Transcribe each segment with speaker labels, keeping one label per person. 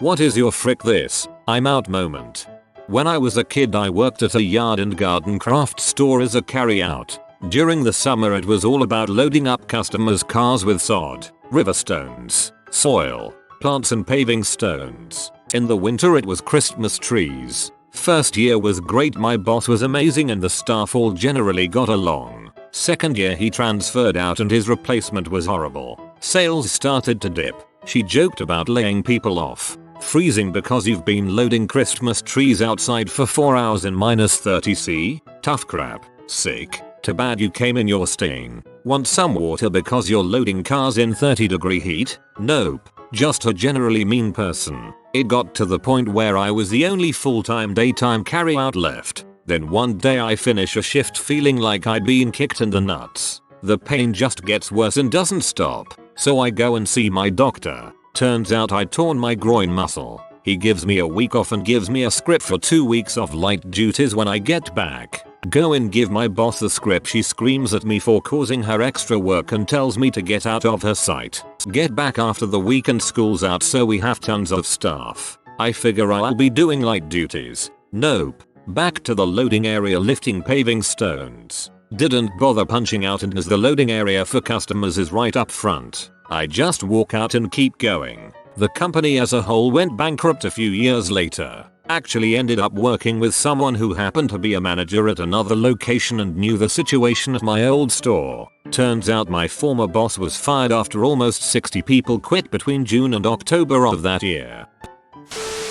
Speaker 1: What is your frick this, I'm out moment? When I was a kid I worked at a yard and garden craft store as a carry-out. During the summer it was all about loading up customers' cars with sod, river stones, soil, plants and paving stones. In the winter it was Christmas trees. First year was great, my boss was amazing and the staff all generally got along. Second year he transferred out and his replacement was horrible. Sales started to dip. She joked about laying people off. Freezing because you've been loading Christmas trees outside for 4 hours in -30°C? Tough crap. Sick. Too bad you came in your stain. Want some water because you're loading cars in 30-degree heat? Nope. Just a generally mean person. It got to the point where I was the only full-time daytime carry-out left. Then one day I finish a shift feeling like I'd been kicked in the nuts. The pain just gets worse and doesn't stop. So I go and see my doctor. Turns out I torn my groin muscle. He gives me a week off and gives me a script for 2 weeks of light duties when I get back. Go and give my boss the script. She screams at me for causing her extra work and tells me to get out of her sight. Get back after the weekend, school's out so we have tons of staff. I figure I'll be doing light duties. Nope. Back to the loading area lifting paving stones. Didn't bother punching out and as the loading area for customers is right up front. I just walk out and keep going. The company as a whole went bankrupt a few years later. Actually ended up working with someone who happened to be a manager at another location and knew the situation at my old store. Turns out my former boss was fired after almost 60 people quit between June and October of that year.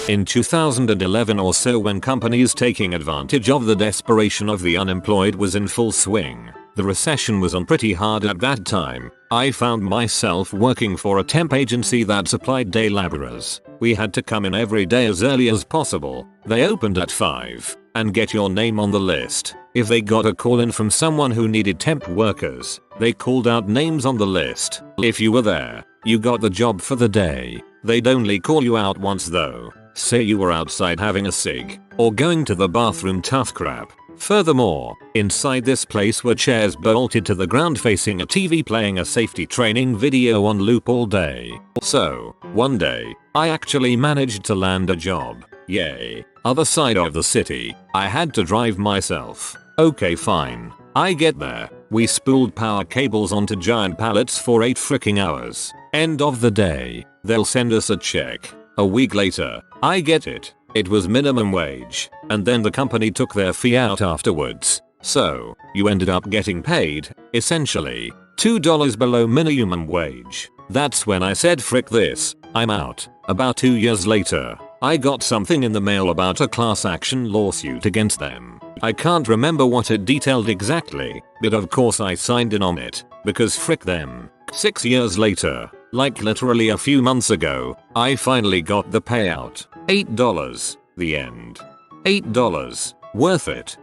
Speaker 1: In 2011 or so, when companies taking advantage of the desperation of the unemployed was in full swing, the recession was on pretty hard at that time. I found myself working for a temp agency that supplied day laborers. We had to come in every day as early as possible. They opened at 5 and get your name on the list. If they got a call in from someone who needed temp workers, they called out names on the list. If you were there, you got the job for the day. They'd only call you out once though. Say you were outside having a cig or going to the bathroom. Tough crap. Furthermore, inside this place were chairs bolted to the ground facing a TV playing a safety training video on loop all day. So, one day, I actually managed to land a job. Yay. Other side of the city. I had to drive myself. Okay, fine. I get there. We spooled power cables onto giant pallets for 8 freaking hours. End of the day. They'll send us a check. A week later, I get it. It was minimum wage, and then the company took their fee out afterwards. So, you ended up getting paid, essentially, $2 below minimum wage. That's when I said frick this, I'm out. About 2 years later, I got something in the mail about a class action lawsuit against them. I can't remember what it detailed exactly, but of course I signed in on it, because frick them. 6 years later, like literally a few months ago, I finally got the payout. $8. The end. $8. Worth it.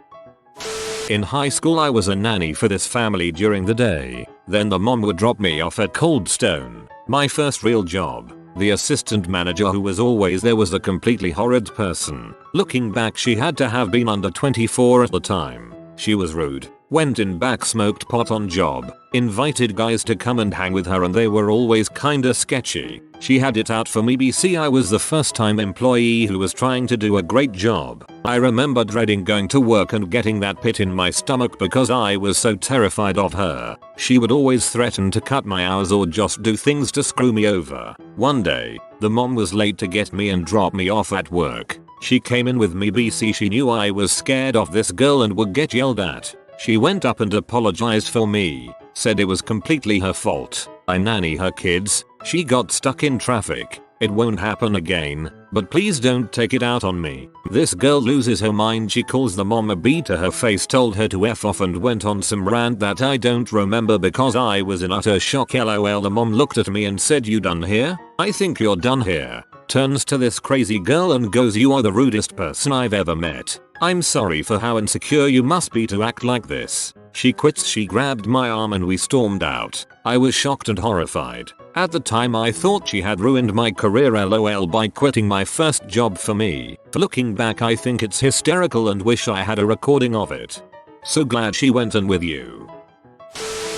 Speaker 1: In high school I was a nanny for this family during the day. Then the mom would drop me off at Cold Stone, my first real job. The assistant manager who was always there was a completely horrid person. Looking back, she had to have been under 24 at the time. She was rude. Went in back, smoked pot on job, invited guys to come and hang with her, and they were always kinda sketchy. She had it out for me. BC, I was the first time employee who was trying to do a great job. I remember dreading going to work and getting that pit in my stomach because I was so terrified of her. She would always threaten to cut my hours or just do things to screw me over. One day, the mom was late to get me and drop me off at work. She came in with me. BC, she knew I was scared of this girl and would get yelled at. She went up and apologized for me, said it was completely her fault. I nanny her kids. She got stuck in traffic. It won't happen again, but please don't take it out on me. This girl loses her mind. She calls the mom a B to her face, told her to F off, and went on some rant that I don't remember because I was in utter shock. LOL. The mom looked at me and said, "You done here? I think you're done here." Turns to this crazy girl and goes, "You are the rudest person I've ever met. I'm sorry for how insecure you must be to act like this." She quits. She grabbed my arm and we stormed out. I was shocked and horrified. At the time I thought she had ruined my career, LOL, by quitting my first job for me. Looking back, I think it's hysterical and wish I had a recording of it. So glad she went in with you.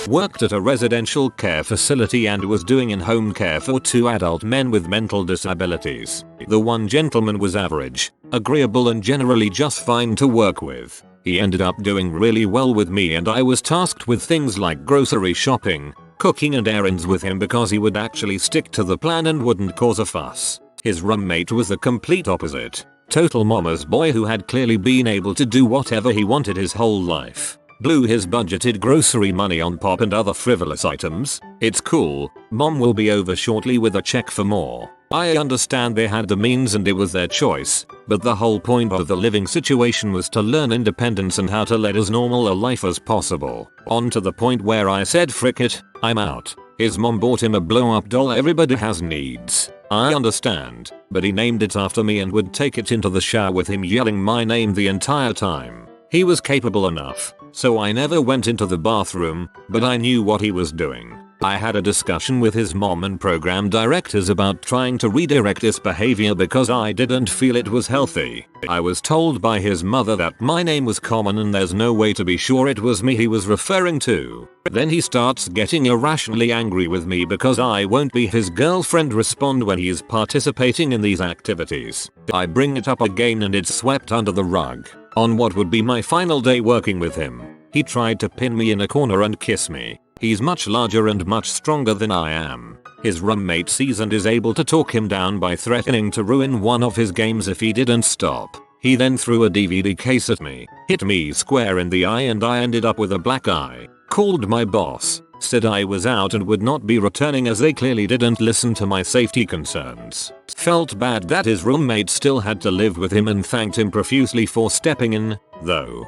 Speaker 1: Worked at a residential care facility and was doing in-home care for 2 adult men with mental disabilities. The one gentleman was average, agreeable and generally just fine to work with. He ended up doing really well with me and I was tasked with things like grocery shopping, cooking and errands with him because he would actually stick to the plan and wouldn't cause a fuss. His roommate was the complete opposite. Total mama's boy who had clearly been able to do whatever he wanted his whole life. Blew his budgeted grocery money on pop and other frivolous items. It's cool, mom will be over shortly with a check for more. I understand they had the means and it was their choice, but the whole point of the living situation was to learn independence and how to lead as normal a life as possible. On to the point where I said frick it, I'm out. His mom bought him a blow up doll. Everybody has needs. I understand, but he named it after me and would take it into the shower with him yelling my name the entire time. He was capable enough, so I never went into the bathroom, but I knew what he was doing. I had a discussion with his mom and program directors about trying to redirect this behavior because I didn't feel it was healthy. I was told by his mother that my name was common and there's no way to be sure it was me he was referring to. Then he starts getting irrationally angry with me because I won't be his girlfriend respond when he's participating in these activities. I bring it up again and it's swept under the rug. On what would be my final day working with him, he tried to pin me in a corner and kiss me. He's much larger and much stronger than I am. His roommate sees and is able to talk him down by threatening to ruin one of his games if he didn't stop. He then threw a DVD case at me, hit me square in the eye and I ended up with a black eye. Called my boss, said I was out and would not be returning as they clearly didn't listen to my safety concerns. Felt bad that his roommate still had to live with him and thanked him profusely for stepping in, though.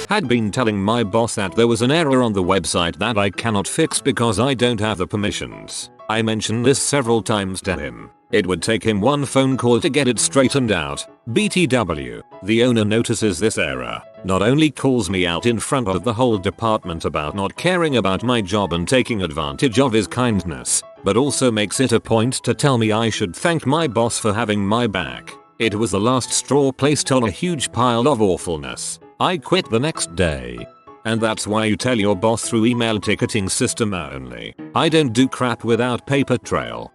Speaker 1: Had been telling my boss that there was an error on the website that I cannot fix because I don't have the permissions. I mentioned this several times to him. It would take him one phone call to get it straightened out. BTW, the owner notices this error, not only calls me out in front of the whole department about not caring about my job and taking advantage of his kindness, but also makes it a point to tell me I should thank my boss for having my back. It was the last straw placed on a huge pile of awfulness. I quit the next day. And that's why you tell your boss through email ticketing system only. I don't do crap without paper trail.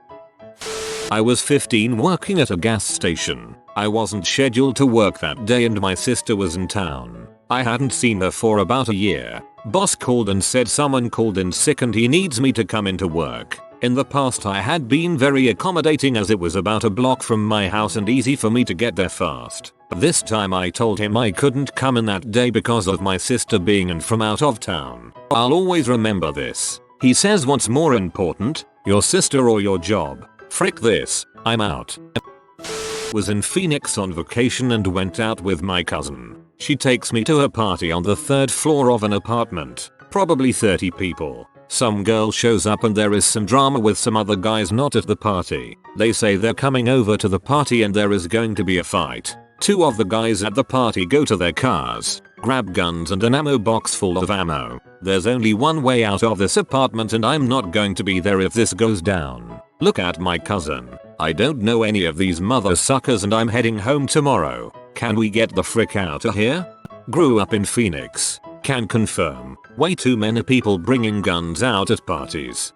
Speaker 1: I was 15 working at a gas station. I wasn't scheduled to work that day and my sister was in town. I hadn't seen her for about a year. Boss called and said someone called in sick and he needs me to come into work. In the past I had been very accommodating as it was about a block from my house and easy for me to get there fast. This time I told him I couldn't come in that day because of my sister being in from out of town. I'll always remember this. He says what's more important, your sister or your job? Frick this, I'm out. Was in Phoenix on vacation and went out with my cousin. She takes me to a party on the 3rd floor of an apartment, probably 30 people. Some girl shows up and there is some drama with some other guys not at the party. They say they're coming over to the party and there is going to be a fight. 2 of the guys at the party go to their cars, grab guns and an ammo box full of ammo. There's only one way out of this apartment and I'm not going to be there if this goes down. Look at my cousin. I don't know any of these mother suckers and I'm heading home tomorrow. Can we get the frick out of here? Grew up in Phoenix. Can confirm. Way too many people bringing guns out at parties.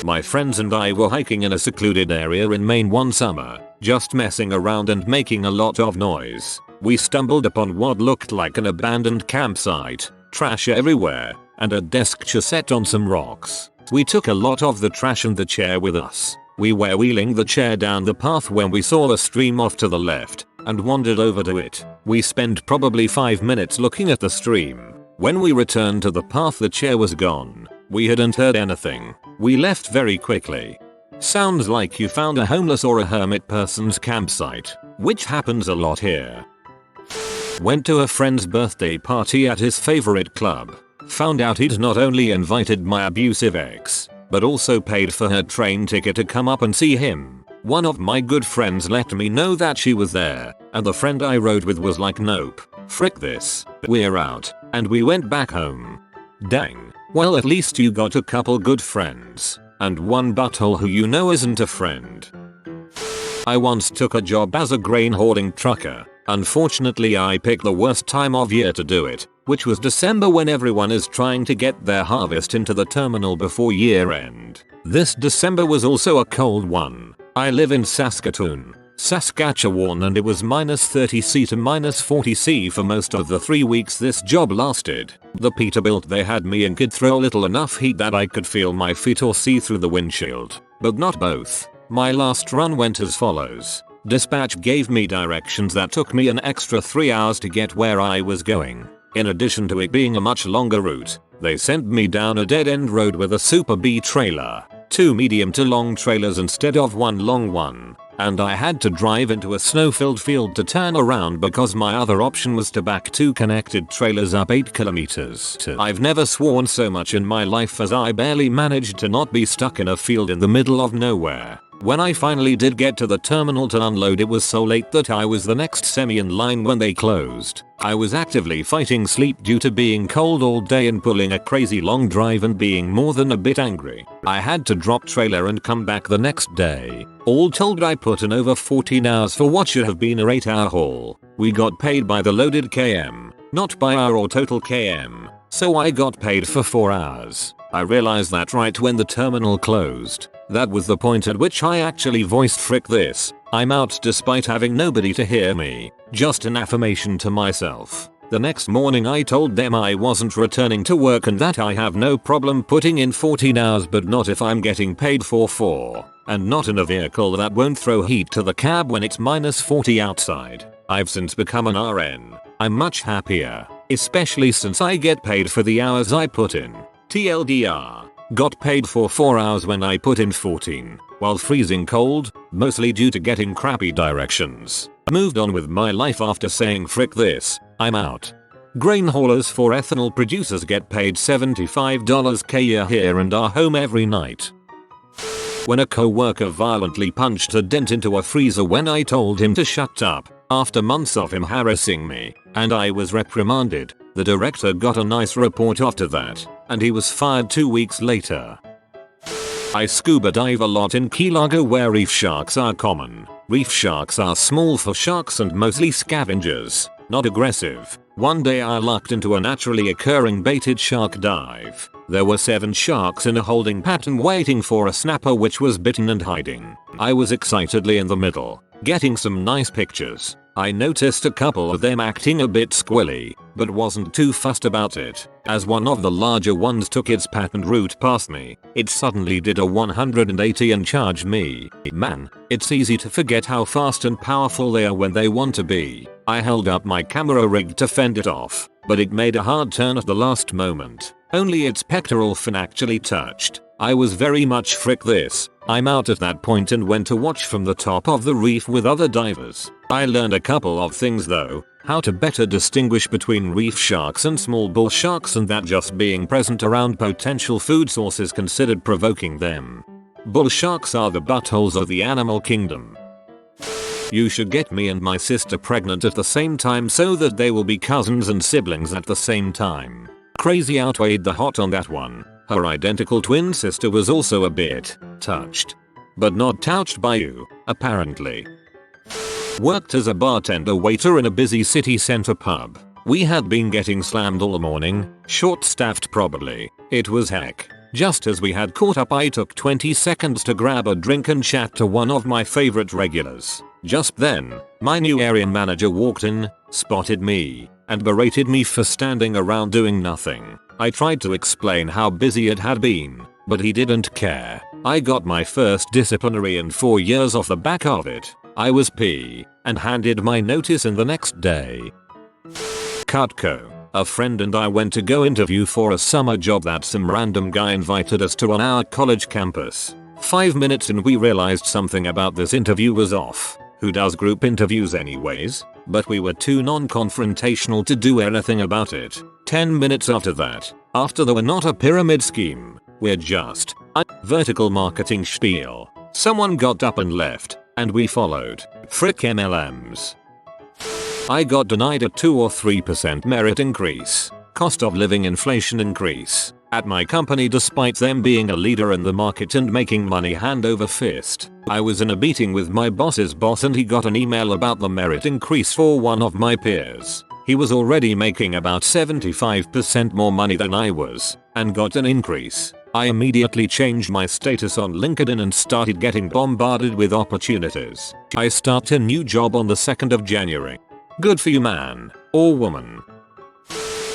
Speaker 1: My friends and I were hiking in a secluded area in Maine one summer, just messing around and making a lot of noise. We stumbled upon what looked like an abandoned campsite, trash everywhere, and a desk chair set on some rocks. We took a lot of the trash and the chair with us. We were wheeling the chair down the path when we saw a stream off to the left, and wandered over to it. We spent probably 5 minutes looking at the stream. When we returned to the path the chair was gone. We hadn't heard anything. We left very quickly. Sounds like you found a homeless or a hermit person's campsite, which happens a lot here. Went to a friend's birthday party at his favorite club. Found out he'd not only invited my abusive ex, but also paid for her train ticket to come up and see him. One of my good friends let me know that she was there, and the friend I rode with was like, nope, frick this, we're out, and we went back home. Dang. Well, at least you got a couple good friends, and one butthole who you know isn't a friend. I once took a job as a grain hauling trucker. Unfortunately I picked the worst time of year to do it. which was December when everyone is trying to get their harvest into the terminal before year end. This December was also a cold one. I live in Saskatoon, Saskatchewan, and it was -30°C to -40°C for most of the 3 weeks this job lasted. The Peterbilt they had me in could throw little enough heat that I could feel my feet or see through the windshield, but not both. My last run went as follows. Dispatch gave me directions that took me an extra 3 hours to get where I was going. In addition to it being a much longer route, they sent me down a dead-end road with a Super B trailer, 2 medium to long trailers instead of one long one, and I had to drive into a snow-filled field to turn around because my other option was to back 2 connected trailers up 8 kilometers. I've never sworn so much in my life as I barely managed to not be stuck in a field in the middle of nowhere. When I finally did get to the terminal to unload, it was so late that I was the next semi in line when they closed. I was actively fighting sleep due to being cold all day and pulling a crazy long drive and being more than a bit angry. I had to drop trailer and come back the next day. All told, I put in over 14 hours for what should have been a 8-hour haul. We got paid by the loaded km, not by hour or total km, so I got paid for 4 hours. I realized that right when the terminal closed. That was the point at which I actually voiced "frick this, I'm out," despite having nobody to hear me. Just an affirmation to myself. The next morning I told them I wasn't returning to work and that I have no problem putting in 14 hours, but not if I'm getting paid for 4. And not in a vehicle that won't throw heat to the cab when it's -40 outside. I've since become an RN. I'm much happier, especially since I get paid for the hours I put in. TLDR. Got paid for 4 hours when I put in 14, while freezing cold, mostly due to getting crappy directions. Moved on with my life after saying "frick this, I'm out." Grain haulers for ethanol producers get paid $75 a year here and are home every night. When a co-worker violently punched a dent into a freezer when I told him to shut up, after months of him harassing me, and I was reprimanded. The director got a nice report after that, and he was fired 2 weeks later. I scuba dive a lot in Key Largo where reef sharks are common. Reef sharks are small for sharks and mostly scavengers, not aggressive. One day I lucked into a naturally occurring baited shark dive. There were 7 sharks in a holding pattern waiting for a snapper which was bitten and hiding. I was excitedly in the middle, getting some nice pictures. I noticed a couple of them acting a bit squilly, but wasn't too fussed about it. As one of the larger ones took its patterned route past me, it suddenly did a 180 and charged me. Man, it's easy to forget how fast and powerful they are when they want to be. I held up my camera rig to fend it off, but it made a hard turn at the last moment. Only its pectoral fin actually touched. I was very much "frick this, I'm out" at that point and went to watch from the top of the reef with other divers. I learned a couple of things though, how to better distinguish between reef sharks and small bull sharks, and that just being present around potential food sources considered provoking them. Bull sharks are the buttholes of the animal kingdom. You should get me and my sister pregnant at the same time so that they will be cousins and siblings at the same time. Crazy outweighed the hot on that one. Her identical twin sister was also a bit touched. But not touched by you, apparently. Worked as a bartender waiter in a busy city center pub. We had been getting slammed all morning, short-staffed probably. It was heck. Just as we had caught up, I took 20 seconds to grab a drink and chat to one of my favorite regulars. Just then, my new area manager walked in, spotted me, and berated me for standing around doing nothing. I tried to explain how busy it had been, but he didn't care. I got my first disciplinary in 4 years off the back of it. I was P, and handed my notice in the next day. Cutco. A friend and I went to go interview for a summer job that some random guy invited us to on our college campus. 5 minutes in we realized something about this interview was off. Who does group interviews anyways? But we were too non-confrontational to do anything about it. 10 minutes after that, after they were not a pyramid scheme, we're just a vertical marketing spiel. Someone got up and left, and we followed. Frick MLMs. I got denied a 2 or 3% merit increase, cost of living inflation increase, at my company despite them being a leader in the market and making money hand over fist. I was in a meeting with my boss's boss and he got an email about the merit increase for one of my peers. He was already making about 75% more money than I was and got an increase. I immediately changed my status on LinkedIn and started getting bombarded with opportunities. I start a new job on the 2nd of January. Good for you, man or woman.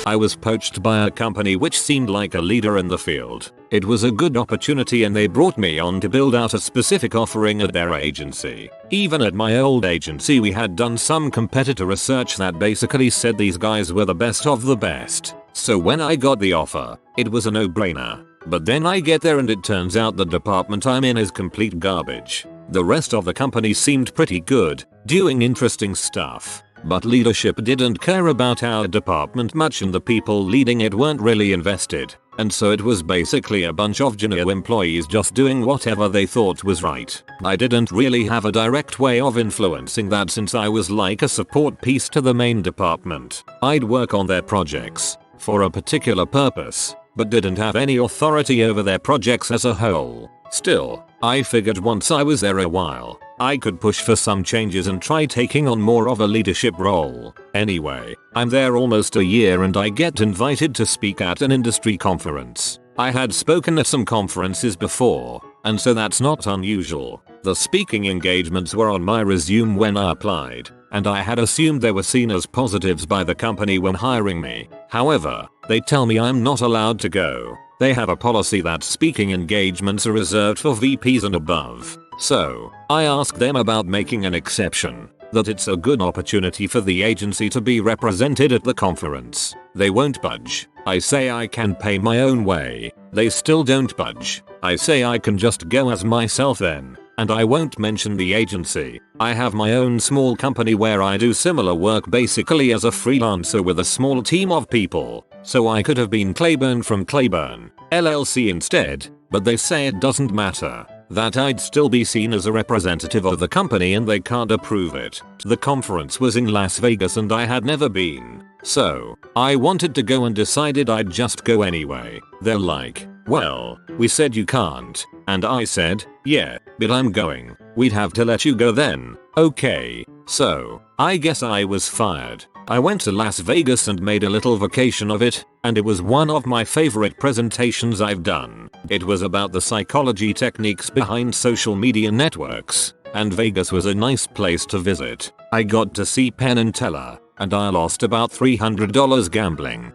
Speaker 1: I was poached by a company which seemed like a leader in the field. It was a good opportunity and they brought me on to build out a specific offering at their agency. Even at my old agency we had done some competitor research that basically said these guys were the best of the best. So when I got the offer, it was a no-brainer. But then I get there and it turns out the department I'm in is complete garbage. The rest of the company seemed pretty good, doing interesting stuff. But leadership didn't care about our department much and the people leading it weren't really invested. And so it was basically a bunch of junior employees just doing whatever they thought was right. I didn't really have a direct way of influencing that since I was like a support piece to the main department. I'd work on their projects for a particular purpose, but didn't have any authority over their projects as a whole. Still, I figured once I was there a while, I could push for some changes and try taking on more of a leadership role. Anyway, I'm there almost a year and I get invited to speak at an industry conference. I had spoken at some conferences before, and so that's not unusual. The speaking engagements were on my resume when I applied, and I had assumed they were seen as positives by the company when hiring me. However, they tell me I'm not allowed to go. They have a policy that speaking engagements are reserved for VPs and above. So, I ask them about making an exception, that it's a good opportunity for the agency to be represented at the conference. They won't budge. I say I can pay my own way. They still don't budge. I say I can just go as myself then, and I won't mention the agency. I have my own small company where I do similar work basically as a freelancer with a small team of people. So I could have been Claiborne from Claiborne, LLC instead, but they say it doesn't matter, that I'd still be seen as a representative of the company and they can't approve it. The conference was in Las Vegas and I had never been, so I wanted to go and decided I'd just go anyway. They're like, well, we said you can't, and I said, yeah, but I'm going. We'd have to let you go then. Okay, so I guess I was fired. I went to Las Vegas and made a little vacation of it, and it was one of my favorite presentations I've done. It was about the psychology techniques behind social media networks, and Vegas was a nice place to visit. I got to see Penn and Teller, and I lost about $300 gambling.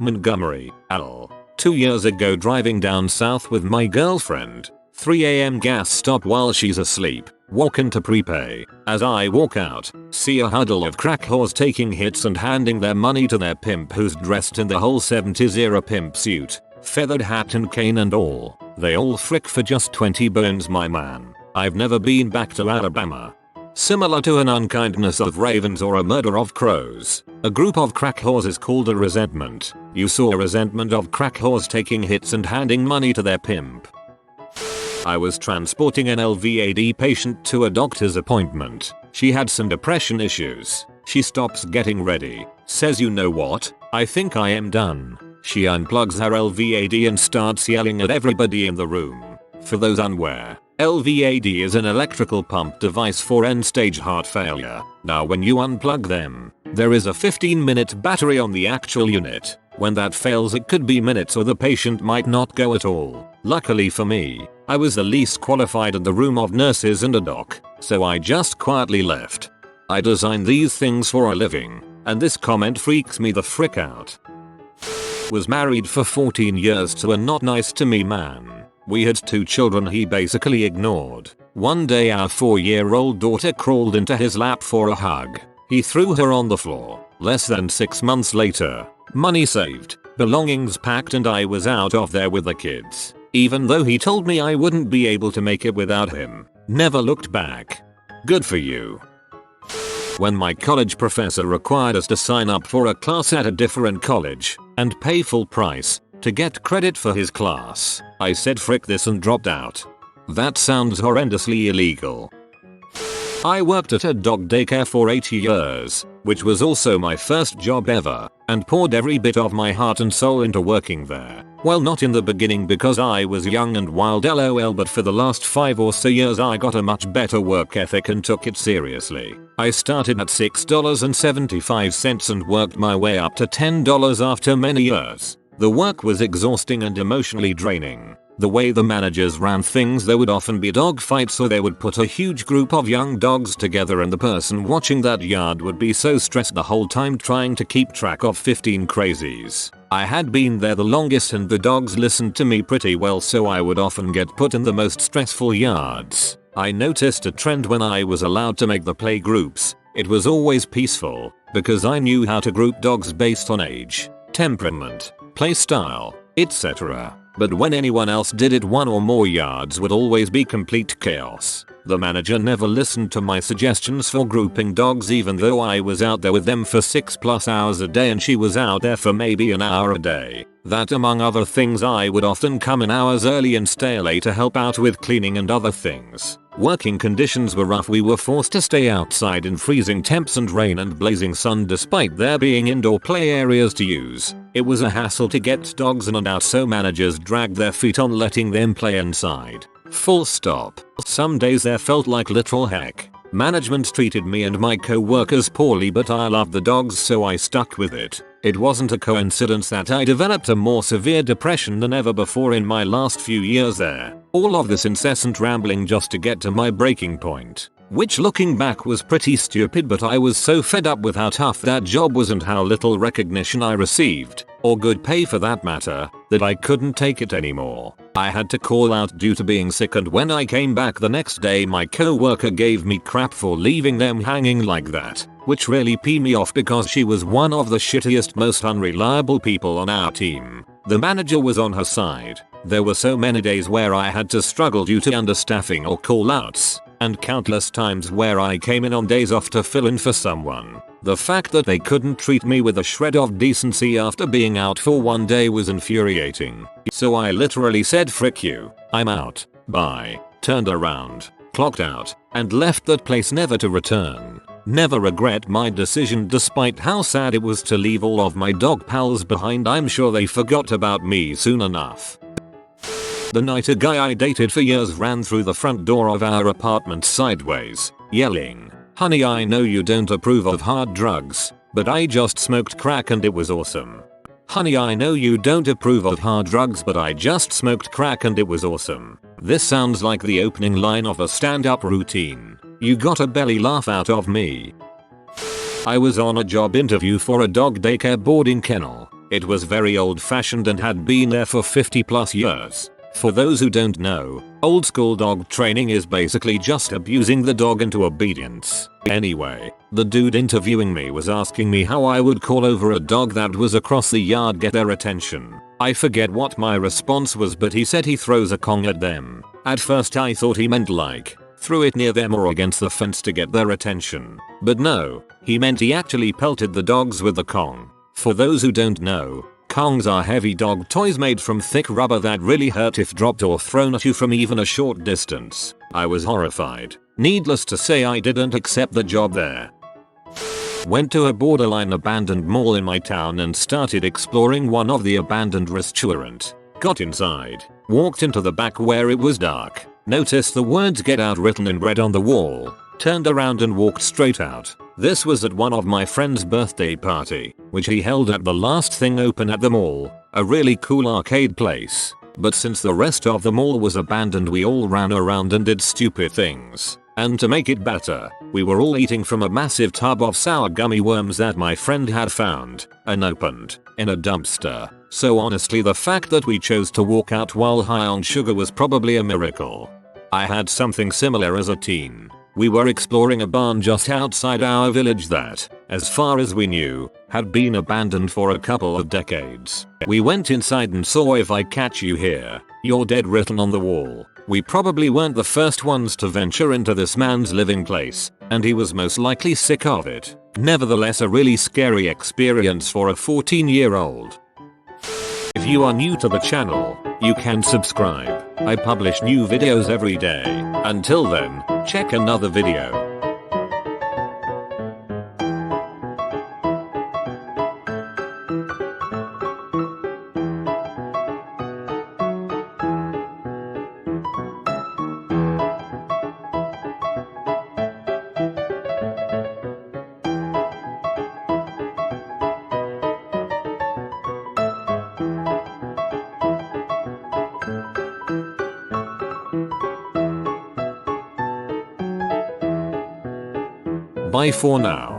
Speaker 1: Montgomery, Al. 2 years ago driving down south with my girlfriend. 3 AM gas stop while she's asleep. Walk into prepay. As I walk out, see a huddle of crack whores taking hits and handing their money to their pimp who's dressed in the whole 70s era pimp suit, feathered hat and cane and all. They all frick for just 20 bones, my man. I've never been back to Alabama. Similar to an unkindness of ravens or a murder of crows, a group of crack whores is called a resentment. You saw a resentment of crack whores taking hits and handing money to their pimp. I was transporting an LVAD patient to a doctor's appointment. She had some depression issues. She stops getting ready, says, you know what, I think I am done. She unplugs her LVAD and starts yelling at everybody in the room. For those unaware, LVAD is an electrical pump device for end-stage heart failure. Now when you unplug them, there is a 15-minute battery on the actual unit. When that fails it could be minutes or the patient might not go at all. Luckily for me, I was the least qualified in the room of nurses and a doc, so I just quietly left. I design these things for a living, and this comment freaks me the frick out. Was married for 14 years to a not nice to me man. We had 2 children he basically ignored. One day our 4-year-old daughter crawled into his lap for a hug. He threw her on the floor. Less than 6 months later, money saved, belongings packed, and I was out of there with the kids. Even though he told me I wouldn't be able to make it without him. Never looked back. Good for you. When my college professor required us to sign up for a class at a different college and pay full price to get credit for his class, I said frick this and dropped out. That sounds horrendously illegal. I worked at a dog daycare for 8 years, which was also my first job ever, and poured every bit of my heart and soul into working there. Well, not in the beginning because I was young and wild lol, but for the last 5 or so years I got a much better work ethic and took it seriously. I started at $6.75 and worked my way up to $10 after many years. The work was exhausting and emotionally draining. The way the managers ran things, there would often be dog fights, or they would put a huge group of young dogs together and the person watching that yard would be so stressed the whole time trying to keep track of 15 crazies. I had been there the longest and the dogs listened to me pretty well, so I would often get put in the most stressful yards. I noticed a trend when I was allowed to make the play groups. It was always peaceful, because I knew how to group dogs based on age, temperament, play style, etc. But when anyone else did it, one or more yards would always be complete chaos. The manager never listened to my suggestions for grouping dogs, even though I was out there with them for 6+ hours a day and she was out there for maybe an hour a day. That among other things, I would often come in hours early and stay late to help out with cleaning and other things. Working conditions were rough. We were forced to stay outside in freezing temps and rain and blazing sun despite there being indoor play areas to use. It was a hassle to get dogs in and out, so managers dragged their feet on letting them play inside. Full stop. Some days there felt like literal heck. Management treated me and my co-workers poorly, but I loved the dogs, so I stuck with it. It wasn't a coincidence that I developed a more severe depression than ever before in my last few years there. All of this incessant rambling just to get to my breaking point. Which looking back was pretty stupid, but I was so fed up with how tough that job was and how little recognition I received, or good pay for that matter, that I couldn't take it anymore. I had to call out due to being sick, and when I came back the next day my co-worker gave me crap for leaving them hanging like that, which really peed me off because she was one of the shittiest, most unreliable people on our team. The manager was on her side. There were so many days where I had to struggle due to understaffing or call-outs, and countless times where I came in on days off to fill in for someone. The fact that they couldn't treat me with a shred of decency after being out for one day was infuriating. So I literally said, "Frick you, I'm out, bye," turned around, clocked out, and left that place never to return. Never regret my decision despite how sad it was to leave all of my dog pals behind. I'm sure they forgot about me soon enough. The night a guy I dated for years ran through the front door of our apartment sideways, yelling, "Honey, I know you don't approve of hard drugs, but I just smoked crack and it was awesome." Honey, I know you don't approve of hard drugs, but I just smoked crack and it was awesome. This sounds like the opening line of a stand-up routine. You got a belly laugh out of me. I was on a job interview for a dog daycare boarding kennel. It was very old-fashioned and had been there for 50+ years. For those who don't know, old school dog training is basically just abusing the dog into obedience. Anyway, the dude interviewing me was asking me how I would call over a dog that was across the yard, get their attention. I forget what my response was, but he said he throws a Kong at them. At first I thought he meant like, threw it near them or against the fence to get their attention. But no, he meant he actually pelted the dogs with the Kong. For those who don't know, Kongs are heavy dog toys made from thick rubber that really hurt if dropped or thrown at you from even a short distance. I was horrified. Needless to say, I didn't accept the job there. Went to a borderline abandoned mall in my town and started exploring one of the abandoned restaurants. Got inside, walked into the back where it was dark, noticed the words "Get Out" written in red on the wall, turned around and walked straight out. This was at one of my friend's birthday party, which he held at the last thing open at the mall, a really cool arcade place. But since the rest of the mall was abandoned, we all ran around and did stupid things. And to make it better, we were all eating from a massive tub of sour gummy worms that my friend had found, unopened, in a dumpster. So honestly, the fact that we chose to walk out while high on sugar was probably a miracle. I had something similar as a teen. We were exploring a barn just outside our village that, as far as we knew, had been abandoned for a couple of decades. We went inside and saw "If I catch you here, you're dead" written on the wall. We probably weren't the first ones to venture into this man's living place, and he was most likely sick of it. Nevertheless, a really scary experience for a 14-year-old. If you are new to the channel, you can subscribe. I publish new videos every day. Until then, check another video. Bye for now.